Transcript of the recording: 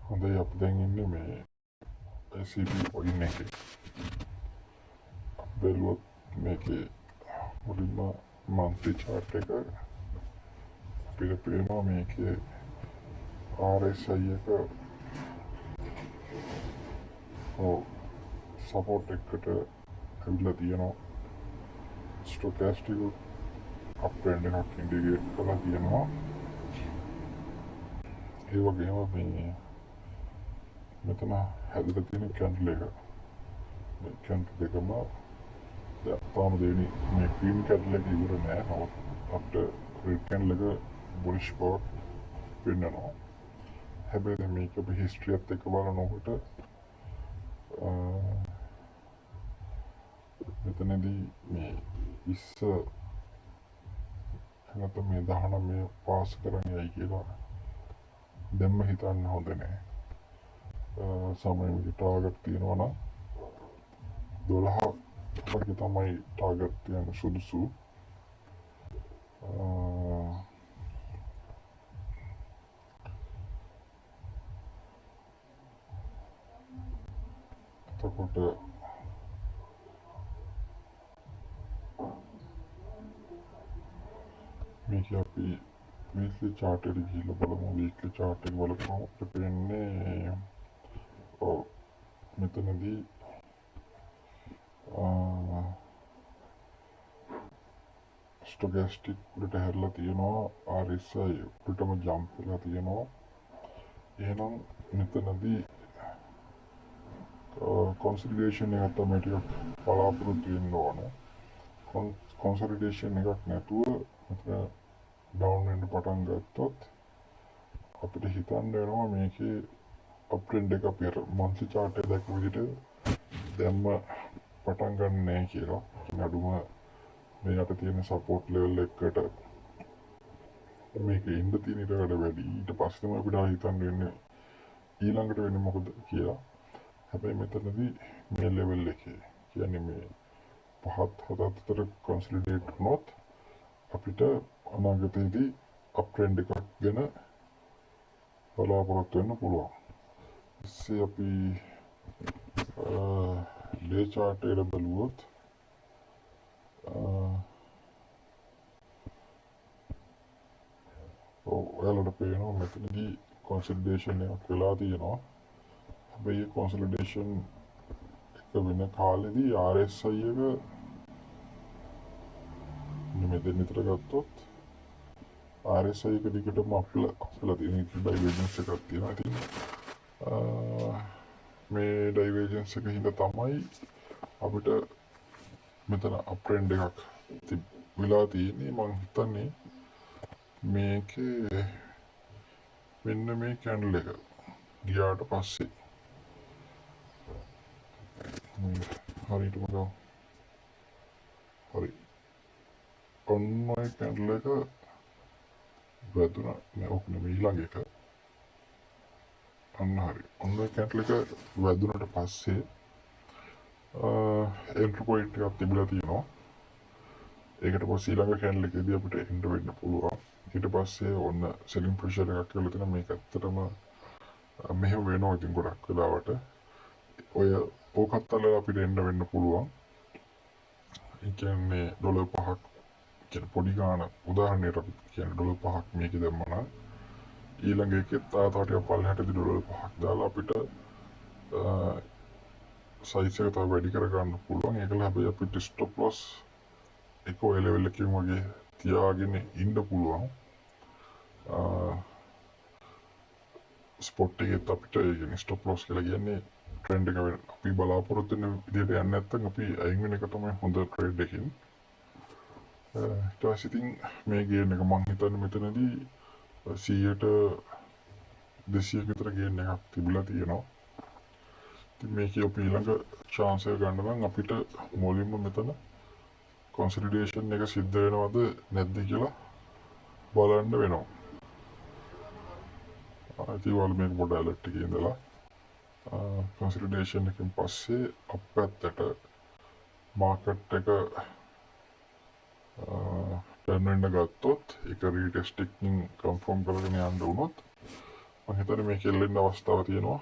හොඳයි අපි දැන් ඉන්නේ මේ ICP පොයින් එකේ. බැලුවොත් මේකේ මුලින්ම monthly chart එක අපිට පේනවා මේකේ RSI එක support එකට ඇවිල්ලා තියෙනවා. stochastic uptrend එකක් indicate කරලා තියෙනවා. ඒ වගේම මේ මෙතන හැදලා තියෙන candle එක මේ candle දෙකම තාම දෙවෙනි මේ green candle එක ඉවර නෑ. නමුත් අපිට red candle එක bullish බව පෙන්නනවා. හැබැයි දැන් මේක අපි history එකත් එක්ක බලනකොට මෙතනදී මේ 20 නැත්නම් මේ 19 පාස් කරන් යයි කියලා දැම්ම හිතන්න හොඳ නෑ. සාමාන්‍යයෙන් ටාගට් තියෙනවා නම් 12 වගේ තමයි ටාගට් තියන්න සුදුසු. එතකොට මේක අපි weekly chart එකට ගිහිල්ලා බලමු. weekly chart එක බලපුවම අපිට පේන්නේ මෙතනදී stochastic උඩට හැරලා තියෙනවා. RSI උඩටම jump වෙලා තියෙනවා. එහෙනම් මෙතනදී consolidation එකක් තමයි ටිකක් බලාපොරොත්තු වෙන්න ඕන. consolidation එකක් නැතුව මෙතන down වෙන්න පටන් ගත්තොත් අපිට හිතන්න වෙනවා මේකේ uptrend එක අපි monthly chart එක දැක්ක විදිහට දැම්ම පටන් ගන්න නැහැ කියලා. අඩුම මේ යට තියෙන support level එකට මේක ඉන්න තියෙන ඊට වඩා වැඩි. ඊට පස්සේ තමයි අපිට හිතන්න වෙන්නේ ඊළඟට වෙන්නේ මොකද කියලා. හැබැයි මෙතනදී මේ level එකේ කියන්නේ මේ 5-7 අතර consolidate වුණොත් අපිට අනාගතයේදී uptrend එකක් ගැන බලාපොරොත්තු වෙන්න පුළුවන්. ඉස්සේ අපි day chart එකට බලුවොත් ඔයාලට පේනවා මෙතනදී consolidation එකක් වෙලා තියෙනවා. හැබැයි consolidation එක වෙන කාලෙදී RSI එක මෙතන විතර ගත්තොත් RSI එක දිගටම අප්ලා තියෙන divergence එකක් තියෙනවා. ඉතින් මේ divergence එක හින්දා තමයි අපිට මෙතන uptrend එකක් වෙලා තියෙන්නේ. මම හිතන්නේ මේකේ මෙන්න මේ candle එක ගියාට පස්සේ හරියටම ගාව හරි ඔන්න ඔය candle එක වැදුනා නෑ. ඔක නෙමෙයි ඊළඟ එක. අන්න හරි. ඔන්න ඔය candle එක වැදුනට පස්සේ entry point එකක් තිබිලා තියෙනවා. ඒකට පස්සේ ඊළඟ candle එකේදී අපිට enter වෙන්න පුළුවන්. ඊට පස්සේ ඔන්න selling pressure එකක් කියලා තියෙනවා. මේක ඇත්තටම මෙහෙම වෙනවා. ඉතින් ගොඩක් වෙලාවට ඔය ඕකත් අල්ලලා අපිට එන්න වෙන්න පුළුවන්. ඒ කියන්නේ ඩොලර් 5ක් කියන පොඩි ගාණ උදාහරණයක් අපි කියන්නේ ඩොලර් 5ක් මේකේ දැම්මම ඊළඟ එකෙත් තව ටිකක් පල්ලෙහාටදී ඩොලර් 5ක් දාලා අපිට සයිස් එක තව වැඩි කර ගන්න පුළුවන්. ඒකල හැබැයි අපිට ස්ටොප් ලොස් එක ඔය ලෙවල් එකකින් වගේ තියාගෙන ඉන්න පුළුවන්. ස්පොට් එකෙත් අපිට ඒ කියන්නේ ස්ටොප් ලොස් කියලා කියන්නේ ට්‍රෙන්ඩ් එක අපි බලාපොරොත්තු වෙන විදිහට යන්නේ නැත්නම් අපි අයින් වෙන එක තමයි හොඳ ට්‍රේඩ් එකකින්. ඊට පස්සේ ඉතින් මේ ගේන් එක මම හිතන්නේ මෙතනදී 100ට 200 විතර ගේන් එකක් තිබිලා තියෙනවා. ඉතින් මේකේ අපි ඊළඟ chance එක ගන්න නම් අපිට මුලින්ම මෙතන consolidation එක සිද්ධ වෙනවද නැද්ද කියලා බලන්න වෙනවා. ඉතින් ඔයාලා මේක පොඩ්ඩක් alert එකේ ඉඳලා consolidation එකෙන් පස්සේ අප්පැත්තට මාකට් එක turn වෙන්න ගත්තොත් ඒක retest එකකින් confirm කරගෙන යන්න වුණොත් මං හිතන්නේ මේක එල්ලෙන්න අවස්ථාව තියෙනවා.